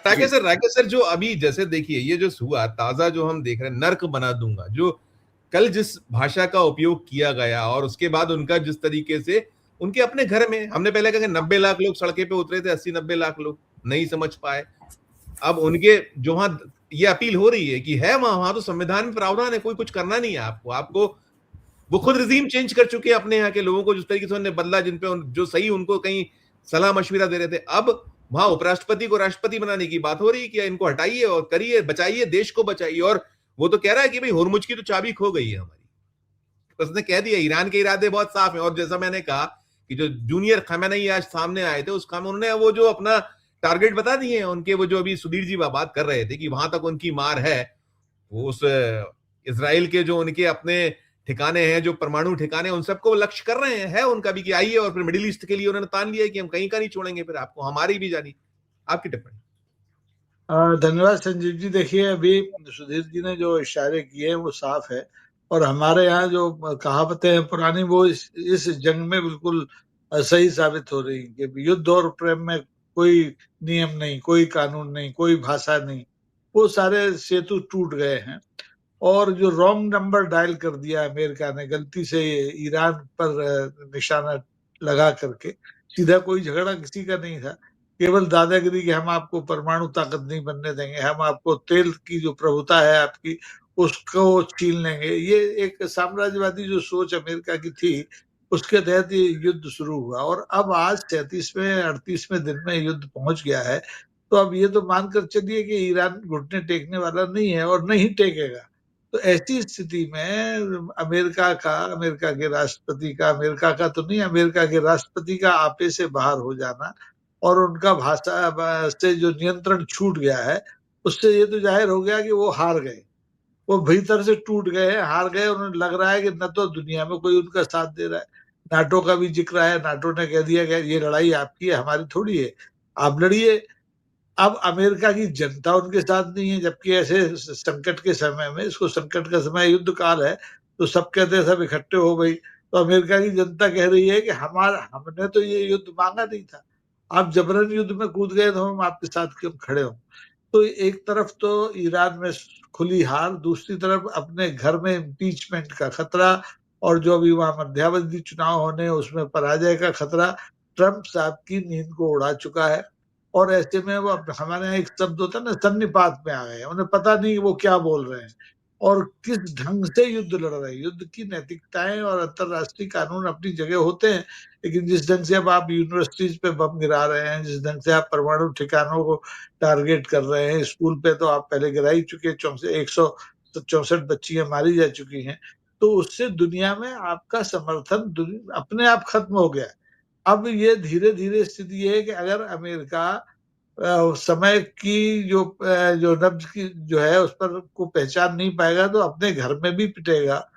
जी। Rakesh sir, जो अभी जैसे देखिए ये जो हुआ ताज़ा जो हम देख रहे हैं, नर्क बना दूँगा, जो कल जिस भाषा का उपयोग किया गया और उसके बाद उनका जिस तरीके से उनके अपने घर में हमने पहले कहा कि 90 लाख लोग सड़कें पे उतरे थे, 80-90 लाख लोग, नहीं समझ पाए। अब उनके जो वहाँ ये अपील हो रही है कि है वहाँ तो संविधान में प्रावधान है, कोई कुछ करना नहीं है आपको। आपको वो खुद रिज़ीम चेंज कर चुके हैं अपने यहाँ के लोगों को, जिस तरीके से उन्होंने बदला, जिन पे जो सही उनको कहीं सलाह-मशविरा दे रहे थे। अब वहाँ उपराष्ट्रपति को राष्ट्रपति बनाने की बात हो रही है कि इनको हटाइए और करिए, बचाइए, देश को बचाइए। और वो तो कह रहा है कि भई होर्मुज़ की तो चाबी खो गई है हमारी। उसने कह दिया ईरान के इरादे बहुत साफ हैं। और जैसा मैंने कहा कि जो जूनियर खमेनेई आज सामने आए थे, उसका में उन्होंने वो जो अपना टारगेट बता दिए हैं उनके, वो जो अभी सुधीर जी बात कर रहे थे कि वहां तक उनकी मार है। वो उस इसराइल के जो उनके अपने ठिकाने हैं, जो परमाणु ठिकाने, उन सबको लक्ष्य कर रहे हैं, है उनका भी कि आइए। और फिर मिडिल ईस्ट के लिए उन्होंने तान लिया कि हम कहीं का नहीं छोड़ेंगे फिर आपको, हमारी भी जानी। आपकी टिप्पणी। धन्यवाद संजीव जी। देखिए, अभी सुधीर जी ने जो इशारे किए हैं वो साफ है, और हमारे यहाँ जो कहावतें हैं पुरानी, वो इस जंग में बिल्कुल सही साबित हो रही कि युद्ध और प्रेम में कोई नियम नहीं, कोई कानून नहीं, कोई भाषा नहीं, वो सारे सेतु टूट गए हैं। और जो रॉन्ग नंबर डायल कर दिया अमेरिका ने गलती से ईरान पर निशाना लगा करके, सीधा कोई झगड़ा किसी का नहीं था, केवल दादागिरी कि हम आपको परमाणु ताकत नहीं बनने देंगे, हम आपको तेल की जो प्रभुता है आपकी उसको छीन लेंगे। ये एक साम्राज्यवादी जो सोच अमेरिका की थी, उसके तहत ये युद्ध शुरू हुआ। और अब आज 37वें 38वें दिन में युद्ध पहुंच गया है। तो अब ये तो मानकर चलिए कि ईरान घुटने टेकने वाला नहीं है और नहीं टेकेगा। तो ऐसी स्थिति में अमेरिका के राष्ट्रपति का, अमेरिका का तो नहीं, अमेरिका के राष्ट्रपति का आपे से बाहर हो जाना और उनका भाषा से जो नियंत्रण छूट गया है, उससे ये तो जाहिर हो गया कि वो हार गए। वो भीतर से टूट गए हैं, हार गए। उन्हें लग रहा है कि न तो दुनिया में कोई उनका साथ दे रहा है। नाटो का भी जिक्र है, नाटो ने कह दिया कि ये लड़ाई आपकी है, हमारी थोड़ी है, आप लड़िए। अब अमेरिका की जनता उनके साथ नहीं है, जबकि ऐसे संकट के समय में, इसको संकट का समय युद्ध काल है, तो सब कहते हैं सब इकट्ठे हो गई। तो अमेरिका की जनता कह रही है कि हमने तो ये युद्ध मांगा नहीं था, आप जबरन युद्ध में कूद गए तो हम आपके साथ क्यों खड़े हों। तो एक तरफ तो ईरान में खुली हार, दूसरी तरफ अपने घर में इम्पीचमेंट का खतरा, और जो अभी वहां मध्यावधि चुनाव होने उसमें पराजय का खतरा ट्रंप साहब की नींद को उड़ा चुका है। और ऐसे में वो हमारे यहाँ एक शब्द होता है ना, सन्निपात में आ गए, उन्हें पता नहीं वो क्या बोल रहे हैं और किस ढंग से युद्ध लड़ रहे हैं। युद्ध की नैतिकताएं और अंतरराष्ट्रीय कानून अपनी जगह होते हैं, लेकिन जिस ढंग से अब आप यूनिवर्सिटीज पे बम गिरा रहे हैं, जिस ढंग से आप परमाणु ठिकानों को टारगेट कर रहे हैं, स्कूल पे तो आप पहले गिरा ही चुके, 164 बच्चियां मारी जा चुकी हैं। तो उससे दुनिया में आपका समर्थन अपने आप खत्म हो गया। अब ये धीरे धीरे स्थिति ये है कि अगर अमेरिका समय की जो नब्ज की जो है उस पर को पहचान नहीं पाएगा, तो अपने घर में भी पिटेगा,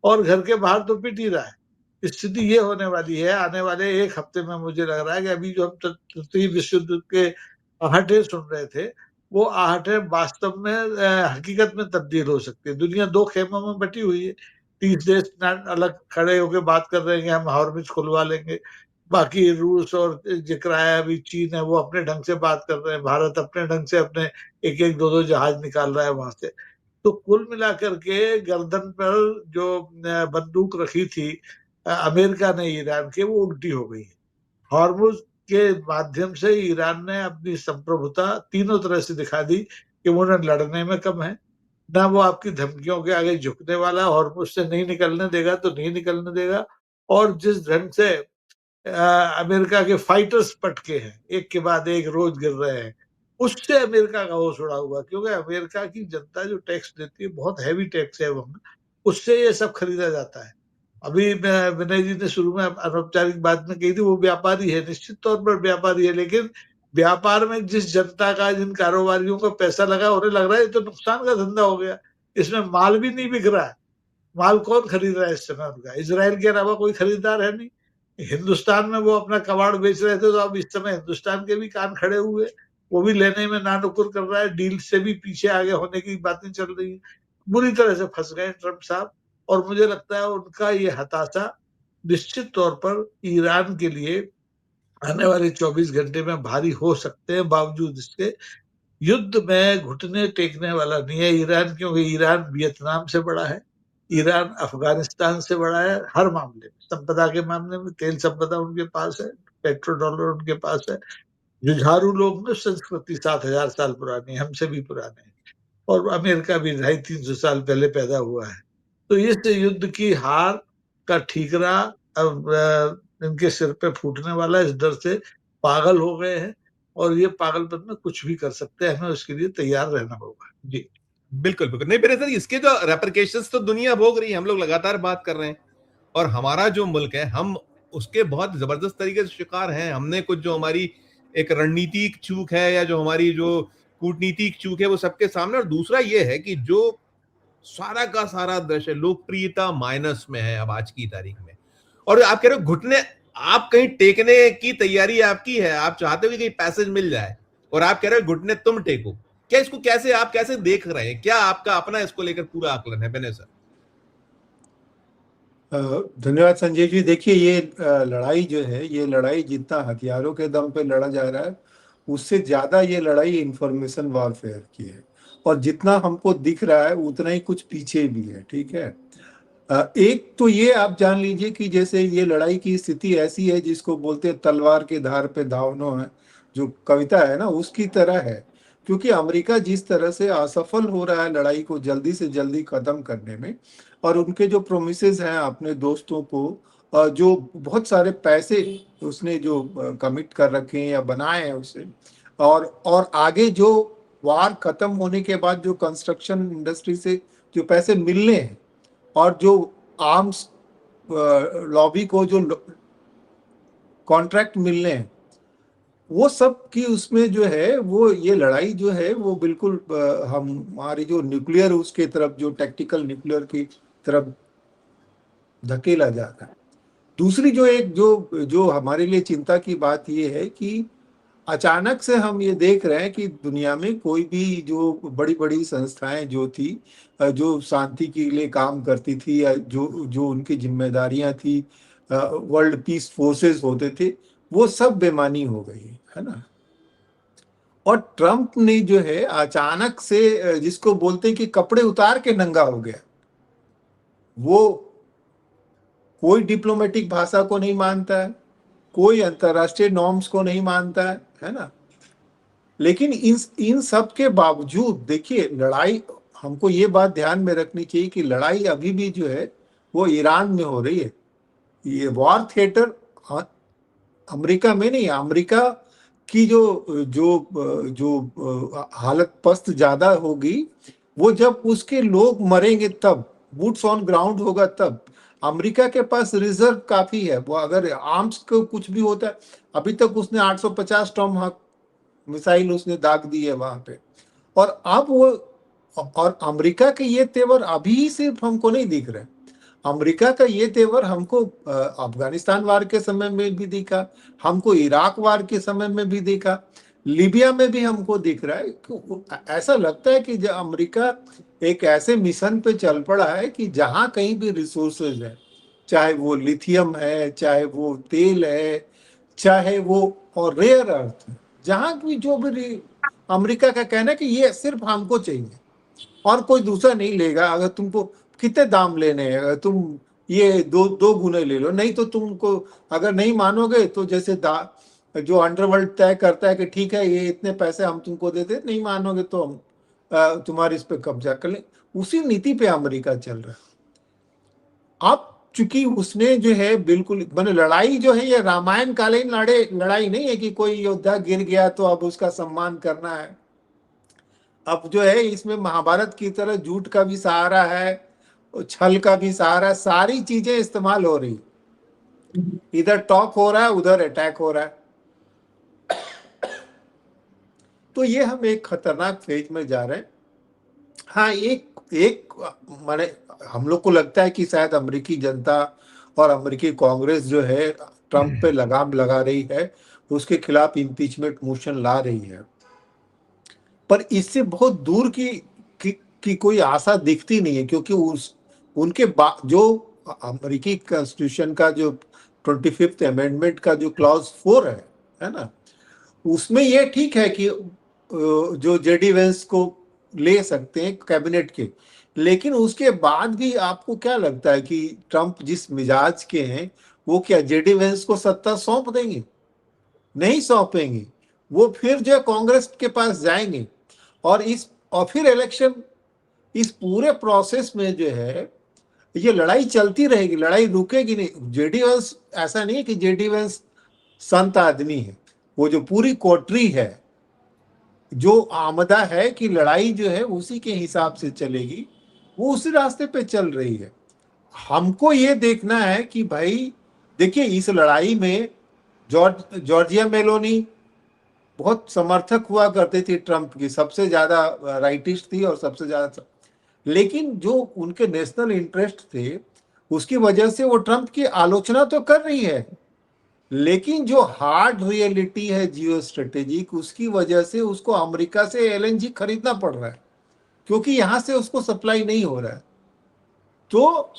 और घर के बाहर तो पिट ही रहा है। स्थिति ये होने वाली है आने वाले एक हफ्ते में। मुझे लग रहा है कि अभी जो हम तृतीय विश्व युद्ध के आहटे सुन रहे थे, वो आहटे वास्तव में हकीकत में तब्दील हो सकती है। दुनिया दो खेमों में बटी हुई है। 30 देश अलग खड़े होकर बात कर रहे हैं कि हम हॉर्मुज़ खुलवा लेंगे, बाकी रूस और जिक्र आया अभी चीन है, वो अपने ढंग से बात कर रहे हैं, भारत अपने ढंग से अपने एक एक दो दो जहाज निकाल रहा है वहां से। तो कुल मिलाकर के गर्दन पर जो बंदूक रखी थी अमेरिका ने ईरान के, वो उल्टी हो गई है। हॉर्मुज के माध्यम से ईरान ने अपनी संप्रभुता तीनों तरह से दिखा दी कि वो न लड़ने में कम है, ना वो आपकी धमकियों के आगे झुकने वाला। हॉर्मुज से नहीं निकलने देगा तो नहीं निकलने देगा। और जिस ढंग से अमेरिका के फाइटर्स पटके हैं, एक के बाद एक रोज गिर रहे हैं, उससे अमेरिका का होश उड़ा हुआ। क्योंकि अमेरिका की जनता जो टैक्स देती है, बहुत हैवी टैक्स है वो, उससे ये सब खरीदा जाता है। अभी विनय जी ने शुरू में अनौपचारिक बात में कही थी, वो व्यापारी है, निश्चित तौर पर व्यापारी है, लेकिन व्यापार में जिस जनता का, जिन कारोबारियों का पैसा लगा, उन्हें लग रहा है ये तो नुकसान का धंधा हो गया, इसमें माल भी नहीं बिक रहा है। माल कौन खरीद रहा है इस समय? उनका इसराइल के अलावा कोई खरीदार है नहीं। हिंदुस्तान में वो अपना कबाड़ बेच रहे थे, तो अब इस समय हिंदुस्तान के भी कान खड़े हुए, वो भी लेने में नानुकुर कर रहा है, डील से भी पीछे आगे होने की बातें चल रही है। बुरी तरह से फंस गए ट्रंप साहब। और मुझे लगता है उनका ये हताशा निश्चित तौर पर ईरान के लिए आने वाले 24 घंटे में भारी हो सकते हैं, बावजूद इसके युद्ध में घुटने टेकने वाला नहीं है ईरान, क्योंकि ईरान वियतनाम से बड़ा है, ईरान अफगानिस्तान से बड़ा है, हर मामले में, संपदा के मामले में तेल संपदा उनके पास है, पेट्रो डॉलर उनके पास है। जुझारू लोग में संस्कृति 7,000 साल पुरानी, हमसे भी पुराने है, और अमेरिका भी 250-300 साल पहले पैदा हुआ है। तो इस युद्ध की हार का ठीकरा अब इनके सिर पे फूटने वाला, इस डर से पागल हो गए हैं, और ये पागलपन में कुछ भी कर सकते हैं, हमें उसके लिए तैयार रहना होगा। जी बिल्कुल बिल्कुल नहीं मेरे सर, इसके जो रेपरकेशंस तो दुनिया भोग रही है, हम लोग लगातार बात कर रहे हैं, और हमारा जो मुल्क है हम उसके बहुत जबरदस्त तरीके से शिकार हैं। हमने कुछ जो हमारी एक रणनीतिक चूक है या जो हमारी जो कूटनीतिक चूक है वो सबके सामने, और दूसरा ये है कि जो सारा का सारा दृश्य लोकप्रियता माइनस में है अब आज की तारीख में, और आप कह रहे हो घुटने, आप कहीं टेकने की तैयारी आपकी है, आप चाहते हो कि कहीं पैसेज मिल जाए, और आप कह रहे हो घुटने तुम टेको। क्या इसको कैसे आप कैसे देख रहे हैं, क्या आपका अपना इसको लेकर पूरा आकलन है बेने सर? धन्यवाद संजय जी। देखिए, ये लड़ाई जो है, ये लड़ाई जितना हथियारों के दम पे लड़ा जा रहा है, उससे ज्यादा ये लड़ाई इंफॉर्मेशन वॉरफेयर की है, और जितना हमको दिख रहा है उतना ही कुछ पीछे भी है। ठीक है, एक तो ये आप जान लीजिए कि जैसे ये लड़ाई की स्थिति ऐसी है जिसको बोलते हैं तलवार के धार पे दावनो है, जो कविता है ना, उसकी तरह है। क्योंकि अमेरिका जिस तरह से असफल हो रहा है लड़ाई को जल्दी से जल्दी खत्म करने में, और उनके जो प्रोमिसेस हैं अपने दोस्तों को, जो बहुत सारे पैसे उसने जो कमिट कर रखे हैं या बनाए हैं उसे, और आगे जो वार खत्म होने के बाद जो कंस्ट्रक्शन इंडस्ट्री से जो पैसे मिलने हैं, और जो आर्म्स लॉबी को जो कॉन्ट्रैक्ट मिलने हैं, वो सब की उसमें जो है, वो ये लड़ाई जो है वो बिल्कुल हमारी जो न्यूक्लियर उसके तरफ, जो टैक्टिकल न्यूक्लियर की तरफ धकेला जाता है। दूसरी जो एक जो जो हमारे लिए चिंता की बात ये है कि अचानक से हम ये देख रहे हैं कि दुनिया में कोई भी जो बड़ी बड़ी संस्थाएं जो थी, जो शांति के लिए काम करती थी, या जो जो उनकी जिम्मेदारियां थी, वर्ल्ड पीस फोर्सेस होते थे, वो सब बेमानी हो गई है ना। और ट्रम्प ने जो है अचानक से, जिसको बोलते हैं कि कपड़े उतार के नंगा हो गया, वो कोई डिप्लोमेटिक भाषा को नहीं मानता है, कोई अंतरराष्ट्रीय नॉर्म्स को नहीं मानता है ना। लेकिन इन सब के बावजूद देखिए, लड़ाई, हमको ये बात ध्यान में रखनी चाहिए कि लड़ाई अभी भी जो है वो ईरान में हो रही है। ये वॉर थिएटर अमेरिका में नहीं, अमेरिका की जो जो जो हालत पस्त ज्यादा होगी वो जब उसके लोग मरेंगे, तब बूट्स ऑन ग्राउंड होगा तब। अमेरिका के पास रिजर्व काफी है, वो अगर आर्म्स को कुछ भी होता है, अभी तक उसने 850 टॉमहॉक मिसाइल उसने दाग दी है वहां पे। और अब वो, और अमेरिका के ये तेवर अभी सिर्फ हमको नहीं दिख रहे, अमेरिका का ये तेवर हमको अफगानिस्तान वार के समय में भी दिखा, हमको इराक वार के समय में भी दिखा, लीबिया में भी हमको दिख रहा है। ऐसा लगता है कि अमेरिका एक ऐसे मिशन पे चल पड़ा है कि जहां कहीं भी रिसोर्सेज है, चाहे वो लिथियम है, चाहे वो तेल है, चाहे वो और रेयर अर्थ, जहां भी जो भी, अमेरिका का कहना है कि ये सिर्फ हमको चाहिए और कोई दूसरा नहीं लेगा। अगर तुमको कितने दाम लेने हैं, अगर तुम ये दो गुने ले लो, नहीं तो तुमको, अगर नहीं मानोगे तो जैसे जो अंडरवर्ल्ड तय करता है कि ठीक है ये इतने पैसे हम तुमको देते, नहीं मानोगे तो हम तुम्हारे इस पे कब्जा कर लें। उसी नीति पे अमेरिका चल रहा है। अब चूंकि उसने जो है बिल्कुल, मैंने लड़ाई जो है ये रामायण कालीन लड़ाई नहीं है कि कोई योद्धा गिर गया तो अब उसका सम्मान करना है। अब जो है इसमें महाभारत की तरह झूठ का भी सहारा है, छल का भी सहारा, सारी चीजें इस्तेमाल हो रही, इधर टॉक हो रहा है, उधर अटैक हो रहा है। तो ये हम एक खतरनाक फेज में जा रहे हैं। हाँ, एक माने हम लोग को लगता है कि शायद अमेरिकी जनता और अमेरिकी कांग्रेस जो है ट्रंप पे लगाम लगा रही है, उसके खिलाफ इम्पीचमेंट मोशन ला रही है, पर इससे बहुत दूर की कोई आशा दिखती नहीं है। क्योंकि उनके जो अमेरिकी कॉन्स्टिट्यूशन का जो 25th अमेंडमेंट का जो क्लॉज 4 है ना, उसमें ये ठीक है कि जो जेडी वेंस को ले सकते हैं कैबिनेट के। लेकिन उसके बाद भी आपको क्या लगता है कि ट्रंप जिस मिजाज के हैं वो क्या जेडी वेंस को सत्ता सौंप देंगे? नहीं सौंपेंगे। वो फिर जो है कांग्रेस के पास जाएंगे और फिर इलेक्शन, इस पूरे प्रोसेस में जो है ये लड़ाई चलती रहेगी, लड़ाई रुकेगी नहीं। जेडी वेंस, ऐसा नहीं है कि जेडी वेंस संत आदमी है, वो जो पूरी कोटरी है जो आमदा है कि लड़ाई जो है उसी के हिसाब से चलेगी, वो उसी रास्ते पे चल रही है। हमको ये देखना है कि भाई देखिए इस लड़ाई में जॉर्जिया मेलोनी बहुत समर्थक हुआ करती थी ट्रंप की, सबसे ज्यादा राइटिस्ट थी और सबसे ज्यादा, लेकिन जो उनके नेशनल इंटरेस्ट थे उसकी वजह से वो ट्रंप की आलोचना तो कर रही है, लेकिन जो हार्ड रियलिटी है जियो स्ट्रेटेजिक, उसकी वजह से उसको अमेरिका से एलएनजी खरीदना पड़ रहा है क्योंकि यहां से उसको सप्लाई नहीं हो रहा है। तो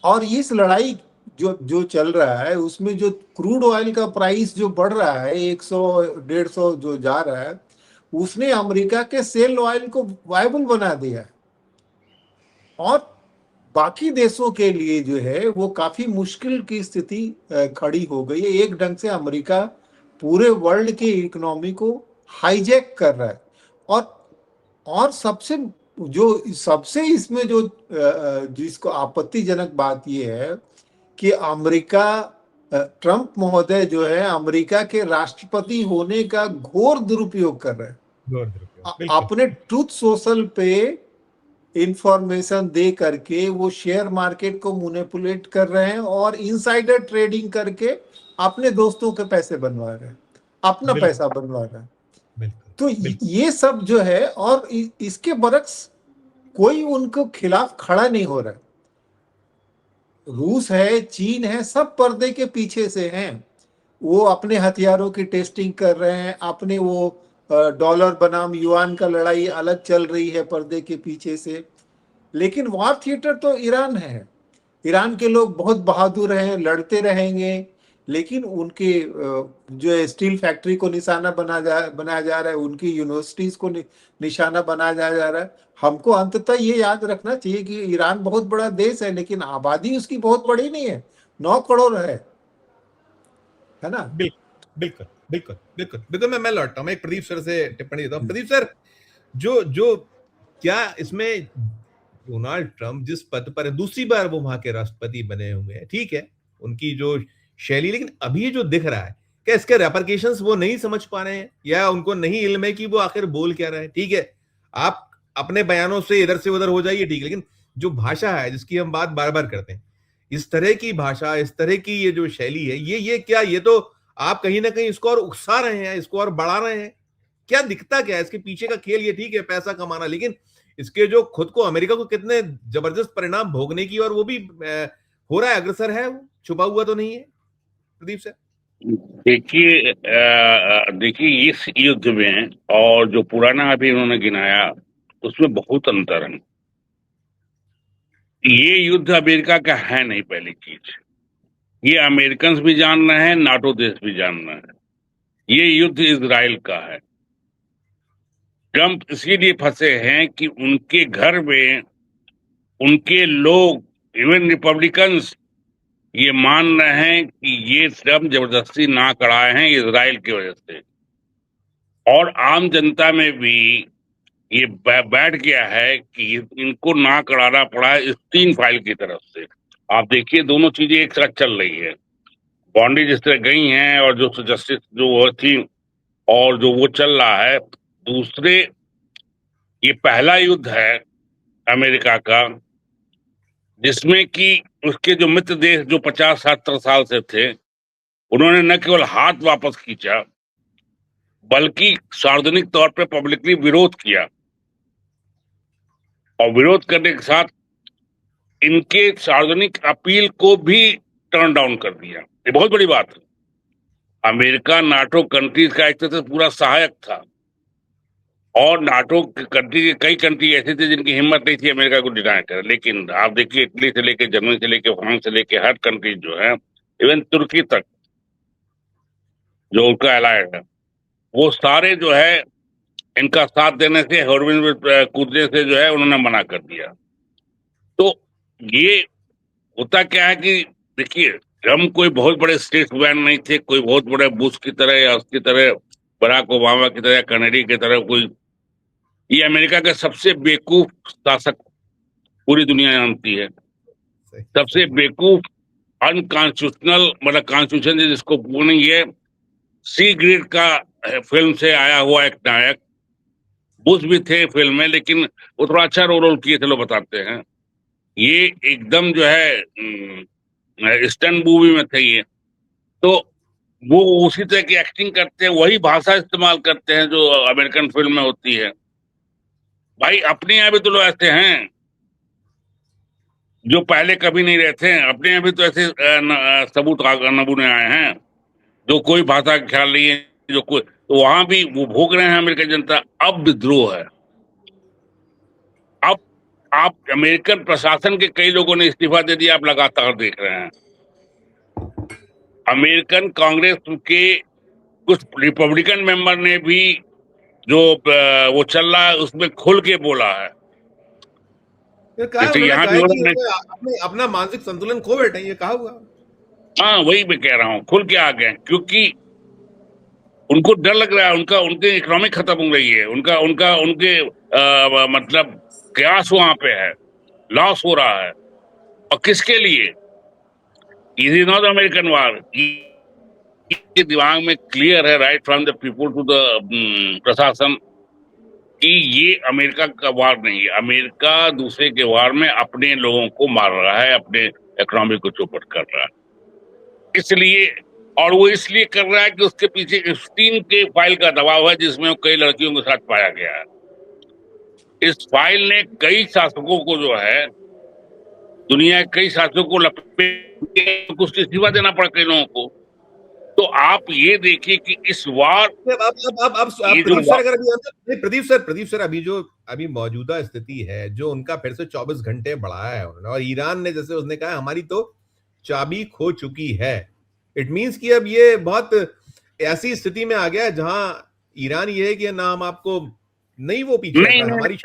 और इस लड़ाई जो जो चल रहा है उसमें जो क्रूड ऑयल का प्राइस जो बढ़ रहा है 100 150 जो जा रहा है, उसने अमेरिका के सेल ऑयल को वायबल बना दिया है। और बाकी देशों के लिए जो है वो काफी मुश्किल की स्थिति खड़ी हो गई है। एक ढंग से अमेरिका पूरे वर्ल्ड की इकोनॉमी को हाईजैक कर रहा है। और सबसे इसमें जो जिसको आपत्तिजनक बात ये है कि अमेरिका, ट्रंप महोदय जो है अमेरिका के राष्ट्रपति होने का घोर दुरुपयोग कर रहे हैं। बिल्कुल अपने ट्रूथ सोशल पे इंफॉर्मेशन दे करके वो शेयर मार्केट को मैनिपुलेट कर रहे हैं और इनसाइडर ट्रेडिंग करके अपने दोस्तों के पैसे बनवा रहे हैं, अपना बिल्कुल पैसा बनवा रहे हैं। बिल्कुल तो बिल्कुल ये सब जो है, और इसके बरक्स कोई उनको खिलाफ खड़ा नहीं हो रहा है। रूस है, चीन है, सब पर्दे के पीछे से हैं। वो अपने हथियारों की टेस्टिंग कर रहे हैं, अपने वो डॉलर बनाम युआन का लड़ाई अलग चल रही है पर्दे के पीछे से। लेकिन वॉर थिएटर तो ईरान है। ईरान के लोग बहुत बहादुर हैं, लड़ते रहेंगे, लेकिन उनके जो स्टील फैक्ट्री को निशाना बनाया जा रहा है, उनकी यूनिवर्सिटीज को निशाना बनाया जा रहा है। हमको अंततः ये याद रखना चाहिए कि ईरान बहुत बड़ा देश है, लेकिन आबादी उसकी बहुत बड़ी नहीं है, 9 करोड़ है ना। बिल्कुल बिल्कुल बिल्कुल बिल्कुल बिल्कुल मैं लौटता हूँ, मैं एक प्रदीप सर से टिप्पणी देता हूँ। प्रदीप सर, जो जो क्या इसमें डोनाल्ड ट्रंप जिस पद पर है, दूसरी बार वो वहां के राष्ट्रपति बने हुए हैं, ठीक है, उनकी जो शैली, लेकिन अभी जो दिख रहा है, क्या इसके रेपरकेशंस वो नहीं समझ पा रहे हैं या उनको नहीं इल्म है कि वो आखिर बोल क्या रहे हैं? ठीक है, आप अपने बयानों से इधर से उधर हो जाइए, ठीक है, लेकिन जो भाषा है जिसकी हम बात बार बार करते हैं, इस तरह की भाषा, इस तरह की ये जो शैली है, ये क्या, ये तो आप कहीं ना कहीं इसको और उकसा रहे हैं, इसको और बढ़ा रहे हैं। क्या दिखता क्या है इसके पीछे का खेल? ये ठीक है पैसा कमाना, लेकिन इसके जो खुद को अमेरिका को कितने जबरदस्त परिणाम भोगने की, और वो भी हो रहा है, अग्रसर है, वो छुपा हुआ तो नहीं है। प्रदीप सर देखिए इस युद्ध में और जो पुराना अभी उन्होंने गिनाया उसमें बहुत अंतर है। ये युद्ध अमेरिका का है नहीं, पहली चीज ये अमेरिकन भी जान रहे हैं, नाटो देश भी जान रहे हैं, ये युद्ध इजराइल का है। ट्रंप इसीलिए फंसे हैं कि उनके घर में उनके लोग, इवन रिपब्लिकन्स, ये मान रहे हैं कि ये ट्रंप जबरदस्ती ना कराए हैं इजराइल की वजह से, और आम जनता में भी ये बैठ गया है कि इनको ना कराना पड़ा है इस 3 फाइल की तरफ से। आप देखिए दोनों चीजें एक साथ चल रही है, बॉन्डी जिस तरह गई हैं और जो जस्टिस जो वो थी और जो वो चल रहा है। दूसरे, ये पहला युद्ध है अमेरिका का जिसमें कि उसके जो मित्र देश जो 50-70 साल से थे, उन्होंने न केवल हाथ वापस खींचा बल्कि सार्वजनिक तौर पर पब्लिकली विरोध किया, और विरोध करने के साथ इनके सार्वजनिक अपील को भी टर्न डाउन कर दिया। ये बहुत बड़ी बात है। अमेरिका नाटो कंट्रीज का एक तरह से पूरा सहायक था, और नाटो कंट्री के कई कंट्री ऐसे थे जिनकी हिम्मत नहीं थी अमेरिका को डिनाई करें। लेकिन आप देखिए इटली से लेके, जर्मनी से लेके, फ्रांस से लेके हर कंट्री जो है, इवन तुर्की तक जो उनका एलायड है, वो सारे जो है इनका साथ देने से, हेरोइन में कूदने से जो है उन्होंने मना कर दिया। तो ये होता क्या है कि देखिए, ट्रम्प कोई बहुत बड़े स्टेट्समैन नहीं थे, कोई बहुत बड़े बुश की तरह या उसकी तरह, बराक ओबामा की तरह, कैनेडी की तरह कोई। ये अमेरिका के सबसे बेवकूफ शासक पूरी दुनिया जानती है। सबसे बेवकूफ, अनकॉन्स्टिट्यूशनल, मतलब कॉन्स्टिट्यूशन जिसको नहीं है, सी ग्रेड का फिल्म से आया हुआ एक नायक। बुश भी थे फिल्म में, लेकिन वो थोड़ा अच्छा रोल किए थे, लोग बताते हैं। ये एकदम जो है स्टंट मूवी में थे ये। तो वो उसी तरह की एक्टिंग करते हैं, वही भाषा इस्तेमाल करते हैं जो अमेरिकन फिल्म में होती है। भाई अपने यहाँ भी तो लोग ऐसे हैं जो पहले कभी नहीं रहे थे। अपने यहाँ भी तो ऐसे सबूत नमूने आए हैं जो कोई भाषा का ख्याल नहीं है, जो कोई, तो वहां भी वो भोग रहे हैं अमेरिकन जनता। अब विद्रोह है। अब आप अमेरिकन प्रशासन के कई लोगों ने इस्तीफा दे दिया, आप लगातार देख रहे हैं। अमेरिकन कांग्रेस के कुछ रिपब्लिकन मेंबर ने भी जो वो चल रहा है उसमें खुल के बोला है। जैसे यहाँ भी हो रहा है। अपने अपना मानसिक संतुलन खो बैठे, ये कहा हुआ। हाँ, वही मैं कह रहा हूँ, खुल के आ गए, क्योंकि उनको डर लग रहा है। उनका उनके इकोनॉमिक खत्म हो रही है, उनका उनका उनके मतलब कयास वहां पे है, लॉस हो रहा है। और किसके लिए? It is not American war. ये दिमाग में क्लियर है, right from the people to the प्रशासन, कि ये अमेरिका का वार नहीं है। अमेरिका दूसरे के वार में अपने लोगों को मार रहा है, अपने इकोनॉमी को चौपट कर रहा है। इसलिए, और वो इसलिए कर रहा है कि उसके पीछे एप्स्टीन के फाइल का दबाव है, जिसमें कई लड़कियों के साथ पाया गया है। इस फाइल ने कई शासकों को जो है, दुनिया के कई शासकों को लपेट कुछ इस्तीफा देना पड़ा कई लोगों को। तो आप ये देखिए कि इस वार अब ये जो प्रदीप सर, अगर अभी प्रदीप सर अभी जो अभी मौजूदा स्थिति है, जो उनका फिर से 24 घंटे बढ़ाया है उन्होंने, और ईरान ने, जैसे उसने कहा, हमारी तो चाबी खो चुकी है। इट मींस कि अब ये बहुत ऐसी स्थिति में आ गया जहां ईरान ये है कि ना हम आपको नहीं, वो पीछे नहीं, हमारी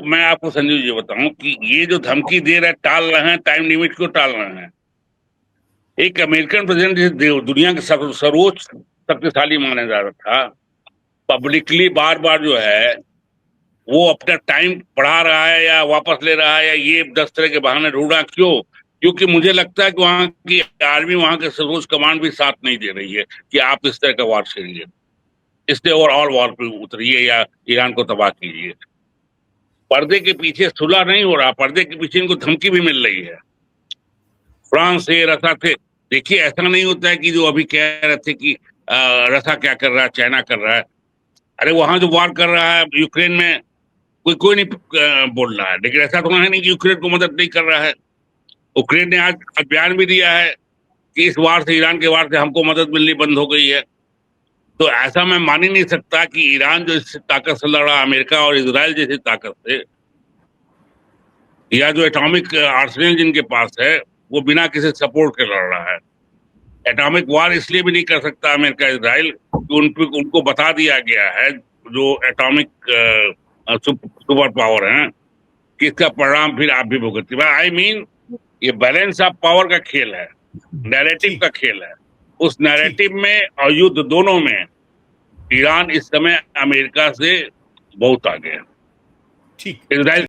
मैं आपको संजीव जी बताऊं कि ये जो धमकी दे रहे हैं, टाल रहे हैं, टाइम लिमिट क्यों टाल रहे हैं? एक अमेरिकन प्रेसिडेंट दुनिया के सर्वोच्च शक्तिशाली माना जा रहा था, पब्लिकली बार बार जो है वो अपना टाइम बढ़ा रहा है या वापस ले रहा है, या ये 10 तरह के बहाने ढूंढा। क्यों? क्योंकि मुझे लगता है कि वहां की आर्मी, वहां के सर्वोच्च कमांड भी साथ नहीं दे रही है कि आप इस तरह का वार छेड़िए, इसलिए और वॉर पे उतरिए या ईरान को तबाह कीजिए। पर्दे के पीछे सुलह नहीं हो रहा, पर्दे के पीछे इनको धमकी भी मिल रही है। फ्रांस से, रसा से। देखिए, ऐसा नहीं होता है कि जो अभी कह रहे थे कि रसा क्या कर रहा है, चाइना कर रहा है। अरे वहां जो वार कर रहा है यूक्रेन में, कोई नहीं बोल रहा है। लेकिन ऐसा तो है नहीं कि यूक्रेन को मदद नहीं कर रहा है। यूक्रेन ने आज बयान भी दिया है कि इस वार से, ईरान के वार से हमको मदद मिलनी बंद हो गई है। तो ऐसा मैं मान ही नहीं सकता कि ईरान जो इस ताकत से लड़ा, अमेरिका और इजराइल जैसी ताकत से, या जो एटॉमिक आर्सेनल जिनके पास है, वो बिना किसी सपोर्ट के लड़ रहा है। एटॉमिक वार इसलिए भी नहीं कर सकता अमेरिका इजराइल, उनको बता दिया गया है, जो एटॉमिक सुपर पावर हैं, कि इसका परिणाम फिर आप भी भुगतिए। आई मीन, ये बैलेंस ऑफ पावर का खेल है, नैरेटिव का खेल है। उस नैरेटिव में और युद्ध दोनों में ईरान इस समय अमेरिका से बहुत आगे है। ठीक, इजराइल